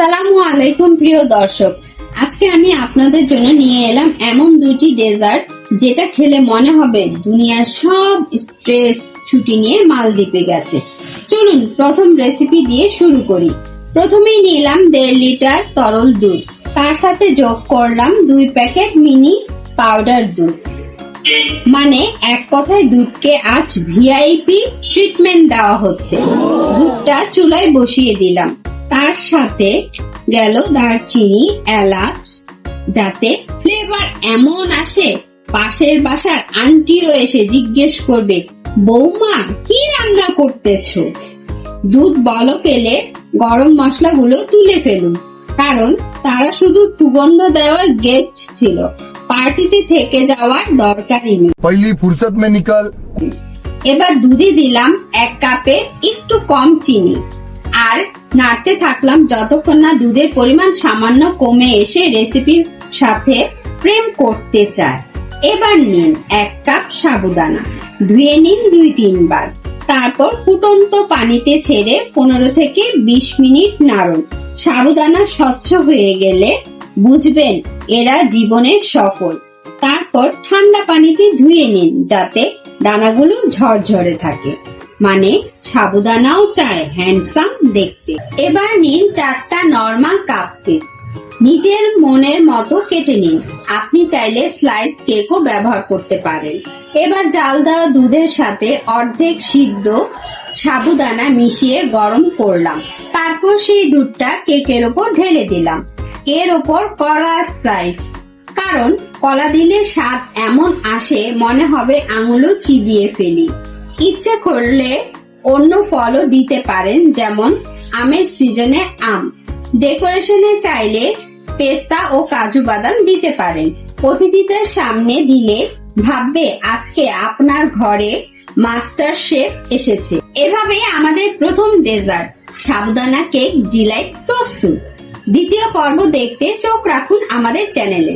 আসসালামু আলাইকুম প্রিয় দর্শক, আজকে আমি আপনাদের জন্য নিয়ে এলাম এমন দুটি ডেজার্ট যেটা খেলে মনে হবে দুনিয়ার সব স্ট্রেস ছুটি নিয়ে মালদ্বীপে গেছে। চলুন প্রথম রেসিপি দিয়ে শুরু করি। প্রথমেই নিলাম 1.5 লিটার তরল দুধ, তার সাথে যোগ করলাম 2 প্যাকেট মিনি পাউডার দুধ। মানে এক কথায় দুধকে আজ ভিআইপি ট্রিটমেন্ট দেওয়া হচ্ছে। দুধটা চুলায় বসিয়ে দিলাম, তার সাথে গেল দারচিনি, এলাচ, যাতে ফ্লেভার এমন আসে পাশের বাসার আন্টিও এসে জিজ্ঞেস করবে, বৌমা কি রান্না করতেছো? দুধ বলক এলে গরম মশলাগুলো তুলে ফেলুন, কারণ তারা শুধু সুগন্ধ দেওয়ার গেস্ট ছিল, পার্টিতে থেকে যাওয়ার দরকারই নেই। पहली फुर्सत में निकल। এবার দুধে দিলাম 1 কাপে একটু কম চিনি, আর নাড়তে থাকলাম যতক্ষণ না দুধের পরিমাণ সামান্য কমে এসে রেসিপির সাথে প্রেম করতে চায়। এবার নিন 1 কাপ সাবুদানা, ধুয়ে নিন 2-3 বার, তারপর ফুটন্ত পানিতে ছেড়ে 15 থেকে 20 মিনিট নাড়ুন। সাবুদানা স্বচ্ছ হয়ে গেলে বুঝবেন এরা জীবনের সফল। তারপর ঠান্ডা পানিতে ধুয়ে নিন যাতে দানাগুলো ঝরঝরে থাকে, মানে সাবুদানাও চায় হ্যান্ডসাম দেখতে। এবার নিন 4টা নরমাল কাপ কেক, নিজের মনের মতো কেটে নিন। আপনি চাইলে স্লাইস কেকও ব্যবহার করতে পারেন। এবার জাল দেওয়া দুধের সাথে অর্ধেক সিদ্ধ সাবুদানা মিশিয়ে গরম করলাম, তারপর সেই দুধটা কেকের ওপর ঢেলে দিলাম। এর ওপর কলার স্লাইস, কারণ কলা দিলে স্বাদ এমন আসে মনে হবে আঙুলও চিবিয়ে ফেলি। ইচ্ছে করলে অন্য ফলও দিতে পারেন, যেমন আমের সিজনে আম। ডেকোরেশনে চাইলে পেস্তা ও কাজু বাদাম দিতে পারেন। অতিথিদের সামনে দিলে ভাববে আজকে আপনার ঘরে মাস্টার শেফ এসেছে। এভাবেই আমাদের প্রথম ডেজার্ট সাবুদানা কেক ডিলাইট প্রস্তুত। দ্বিতীয় পর্ব দেখতে চোখ রাখুন আমাদের চ্যানেলে।